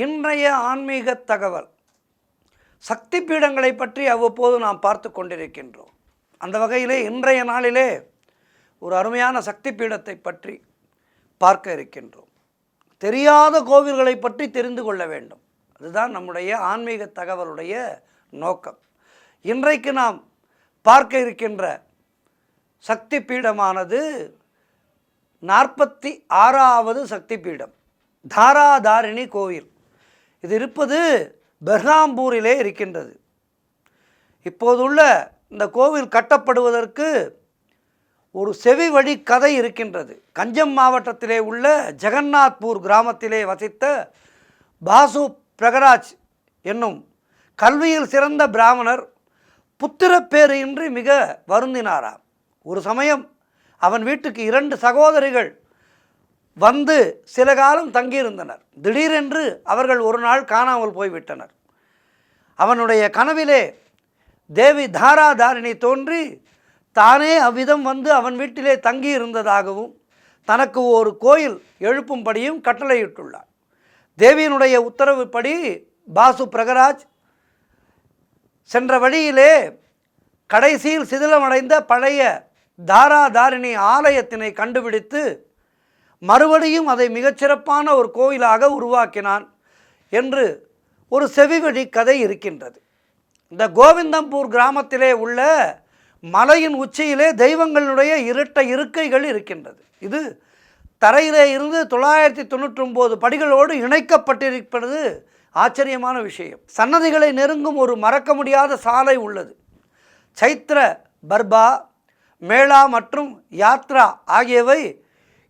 இன்றைய ஆன்மீக தகவல் சக்தி பீடங்களை பற்றி அவ்வப்போது நாம் பார்த்து கொண்டிருக்கின்றோம். அந்த வகையிலே இன்றைய நாளிலே ஒரு அருமையான சக்தி பீடத்தை பற்றி பார்க்க இருக்கின்றோம். தெரியாத கோவில்களை பற்றி தெரிந்து கொள்ள வேண்டும். அதுதான் நம்முடைய ஆன்மீக தகவலுடைய நோக்கம். இன்றைக்கு நாம் பார்க்க இருக்கின்ற சக்தி பீடமானது 46வது சக்தி பீடம், தாராதாரிணி கோவில். இது இருப்பது பெர்ஹாம்பூரிலே இருக்கின்றது. இப்போதுள்ள இந்த கோவில் கட்டப்படுவதற்கு ஒரு செவி வழி கதை இருக்கின்றது. கஞ்சம் மாவட்டத்திலே உள்ள ஜெகநாத்பூர் கிராமத்திலே வசித்த பாசு பிரகராஜ் என்னும் கல்வியில் சிறந்த பிராமணர் புத்திரப்பேறு இன்றி மிக வருந்தினாராம். ஒரு சமயம் அவன் வீட்டுக்கு 2 சகோதரிகள் வந்து சில காலம் தங்கியிருந்தனர். திடீரென்று அவர்கள் ஒரு நாள் காணாமல் போய்விட்டனர். அவனுடைய கனவிலே தேவி தாராதாரிணி தோன்றி தானே அவ்விதம் வந்து அவன் வீட்டிலே தங்கியிருந்ததாகவும் தனக்கு ஒரு கோயில் எழுப்பும்படியும் கட்டளையிட்டுள்ளார். தேவியினுடைய உத்தரவுப்படி பாசு பிரகராஜ் சென்ற வழியிலே கடைசியில் சிதிலமடைந்த பழைய தாராதாரிணி ஆலயத்தினை கண்டுபிடித்து மறுபடியும் அதை மிகச்சிறப்பான ஒரு கோயிலாக உருவாக்கினான் என்று ஒரு செவிவழி கதை இருக்கின்றது. இந்த கோவிந்தம்பூர் கிராமத்திலே உள்ள மலையின் உச்சியிலே தெய்வங்களுடைய இரட்டை இருக்கைகள் இருக்கின்றது. இது தரையிலே இருந்து 999 படிகளோடு இணைக்கப்பட்டிருப்பது ஆச்சரியமான விஷயம். சன்னதிகளை நெருங்கும் ஒரு மறக்க முடியாத சாலை உள்ளது. சைத்ர பர்பா, மேளா மற்றும் யாத்ரா ஆகியவை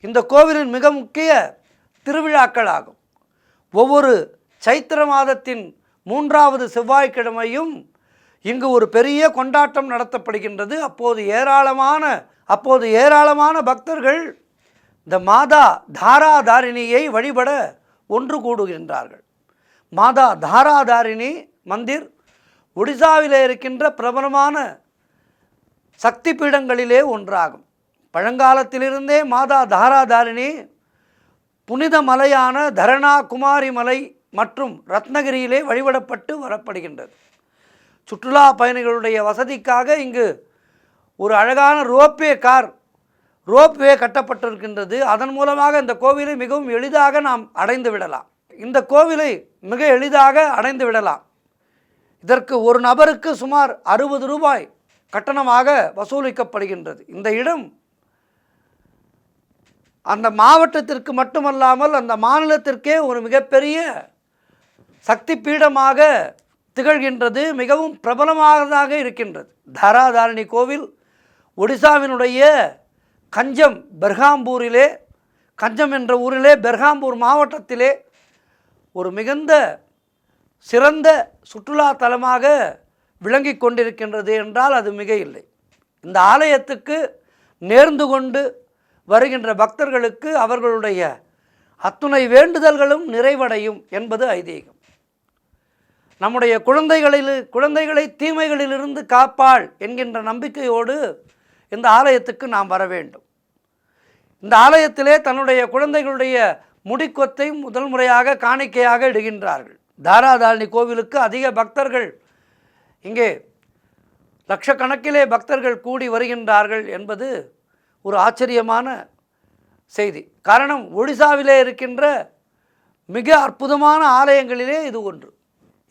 இந்த கோவிலின் மிக முக்கிய திருவிழாக்கள் ஆகும். ஒவ்வொரு சைத்திர மாதத்தின் 3வது செவ்வாய்க்கிழமையும் இங்கு ஒரு பெரிய கொண்டாட்டம் நடத்தப்படுகின்றது. அப்போது ஏராளமான பக்தர்கள் இந்த மாதா தாராதாரிணியை வழிபட ஒன்று கூடுகின்றார்கள். மாதா தாராதாரிணி மந்திர் ஒடிசாவிலே இருக்கின்ற பிரபலமான சக்தி பீடங்களிலே ஒன்றாகும். பழங்காலத்திலிருந்தே மாதா தாராதாரிணி புனித மலையான தரணா குமாரி மலை மற்றும் ரத்னகிரியிலே வழிபடப்பட்டு வரப்படுகின்றது. சுற்றுலா பயணிகளுடைய வசதிக்காக இங்கு ஒரு அழகான ரோப்வே கட்டப்பட்டிருக்கின்றது. அதன் மூலமாக இந்த கோவிலை மிகவும் எளிதாக நாம் அடைந்து விடலாம். இந்த கோவிலை மிக எளிதாக அடைந்து விடலாம். இதற்கு ஒரு நபருக்கு சுமார் 60 ரூபாய் கட்டணமாக வசூலிக்கப்படுகின்றது. இந்த இடம் அந்த மாவட்டத்திற்கு மட்டுமல்லாமல் அந்த மாநிலத்திற்கே ஒரு மிகப்பெரிய சக்தி பீடமாக திகழ்கின்றது. மிகவும் பிரபலமானதாக இருக்கின்றது. தாராதாரிணி கோவில் ஒடிசாவினுடைய கஞ்சம் என்ற ஊரிலே பெர்ஹாம்பூர் மாவட்டத்திலே ஒரு மிகுந்த சிறந்த சுற்றுலா தலமாக விளங்கி கொண்டிருக்கின்றது என்றால் அது மிக இல்லை. இந்த ஆலயத்துக்கு நேர்ந்து கொண்டு வருகின்ற பக்தர்களுக்கு அவர்களுடைய அத்துணை வேண்டுதல்களும் நிறைவடையும் என்பது ஐதீகம். நம்முடைய குழந்தைகளை தீமைகளிலிருந்து காப்பாள் என்கின்ற நம்பிக்கையோடு இந்த ஆலயத்துக்கு நாம் வர வேண்டும். இந்த ஆலயத்திலே தன்னுடைய குழந்தைகளுடைய முடிக்கொத்தை முதல் முறையாக காணிக்கையாக இடுகின்றார்கள். தாராதாரிணி கோவிலுக்கு அதிக பக்தர்கள், இங்கே லட்சக்கணக்கிலே பக்தர்கள் கூடி வருகின்றார்கள் என்பது ஒரு ஆச்சரியமான செய்தி. காரணம், ஒடிசாவிலே இருக்கின்ற மிக அற்புதமான ஆலயங்களிலே இது ஒன்று.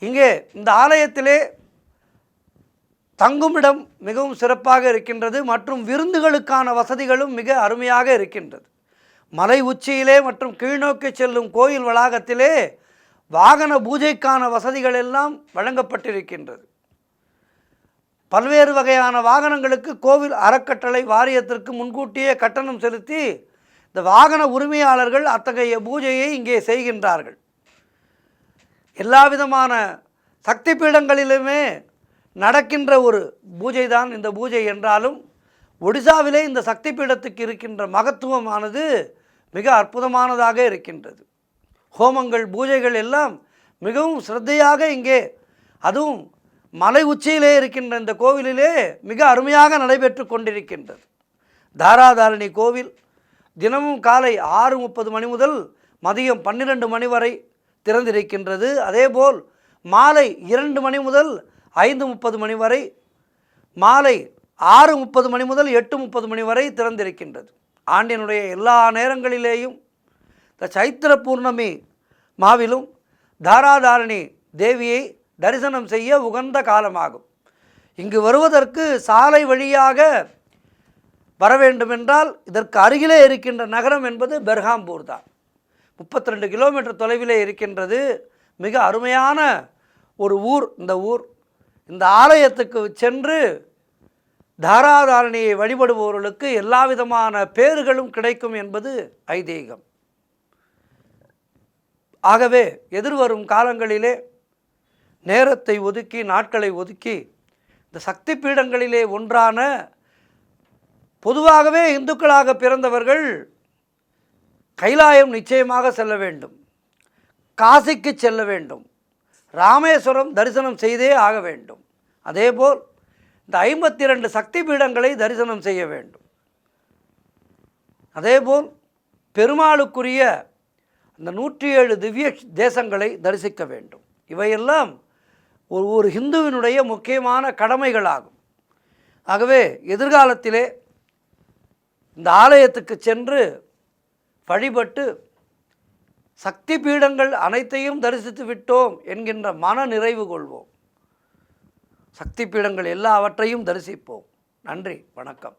இங்கே இந்த ஆலயத்திலே தங்குமிடம் மிகவும் சிறப்பாக இருக்கின்றது மற்றும் விருந்துகளுக்கான வசதிகளும் மிக அருமையாக இருக்கின்றது. மலை உச்சியிலே மற்றும் கீழ்நோக்கி செல்லும் கோயில் வளாகத்திலே வாகன பூஜைக்கான வசதிகள் எல்லாம் வழங்கப்பட்டிருக்கின்றது. பல்வேறு வகையான வாகனங்களுக்கு கோவில் அறக்கட்டளை வாரியத்திற்கு முன்கூட்டியே கட்டணம் செலுத்தி இந்த வாகன உரிமையாளர்கள் அத்தகைய பூஜையை இங்கே செய்கின்றார்கள். எல்லா விதமான சக்தி பீடங்களிலுமே நடக்கின்ற ஒரு பூஜை தான் இந்த பூஜை என்றாலும் ஒடிசாவிலே இந்த சக்தி பீடத்துக்கு இருக்கின்ற மகத்துவமானது மிக அற்புதமானதாக இருக்கின்றது. ஹோமங்கள் பூஜைகள் எல்லாம் மிகவும் சிரத்தையாக இங்கே, அதுவும் மலை உச்சியிலே இருக்கின்ற இந்த கோவிலிலே மிக அருமையாக நடைபெற்று கொண்டிருக்கின்றது. தாராதாரிணி கோவில் தினமும் காலை 6:30 மணி முதல் மதியம் 12 மணி வரை திறந்திருக்கின்றது. அதேபோல் மாலை 2 மணி முதல் 5:30 மணி வரை, மாலை 6:30 மணி முதல் 8:30 மணி வரை திறந்திருக்கின்றது. ஆண்டினுடைய எல்லா நேரங்களிலேயும் இந்த சைத்திர பூர்ணமி மாவிலும் தாராதாரணி தேவியை தரிசனம் செய்ய உகந்த காலமாகும். இங்கு வருவதற்கு சாலை வழியாக வர வேண்டுமென்றால் இதற்கு அருகிலே இருக்கின்ற நகரம் என்பது பெர்ஹாம்பூர் தான். 32 கிலோமீட்டர் தொலைவிலே இருக்கின்றது. மிக அருமையான ஒரு ஊர் இந்த ஊர். இந்த ஆலயத்துக்கு சென்று தாராதாரணியை வழிபடுபவர்களுக்கு எல்லா விதமான பேறுகளும் கிடைக்கும் என்பது ஐதீகம். ஆகவே எதிர்வரும் காலங்களிலே நேரத்தை ஒதுக்கி, நாட்களை ஒதுக்கி, இந்த சக்தி பீடங்களிலே ஒன்றான, பொதுவாகவே இந்துக்களாக பிறந்தவர்கள் கைலாயம் நிச்சயமாக செல்ல வேண்டும், காசிக்கு செல்ல வேண்டும், ராமேஸ்வரம் தரிசனம் செய்தே ஆக வேண்டும். அதேபோல் இந்த 52 சக்தி பீடங்களை தரிசனம் செய்ய வேண்டும். அதேபோல் பெருமாளுக்குரிய அந்த 107 திவ்ய தேசங்களை தரிசிக்க வேண்டும். இவையெல்லாம் ஒரு ஹிந்துவினுடைய முக்கியமான கடமைகளாகும். ஆகவே எதிர்காலத்திலே இந்த ஆலயத்துக்கு சென்று வழிபட்டு சக்தி பீடங்கள் அனைத்தையும் தரிசித்து விட்டோம் என்கின்ற மன நிறைவு கொள்வோம். சக்தி பீடங்கள் எல்லாவற்றையும் தரிசிப்போம். நன்றி, வணக்கம்.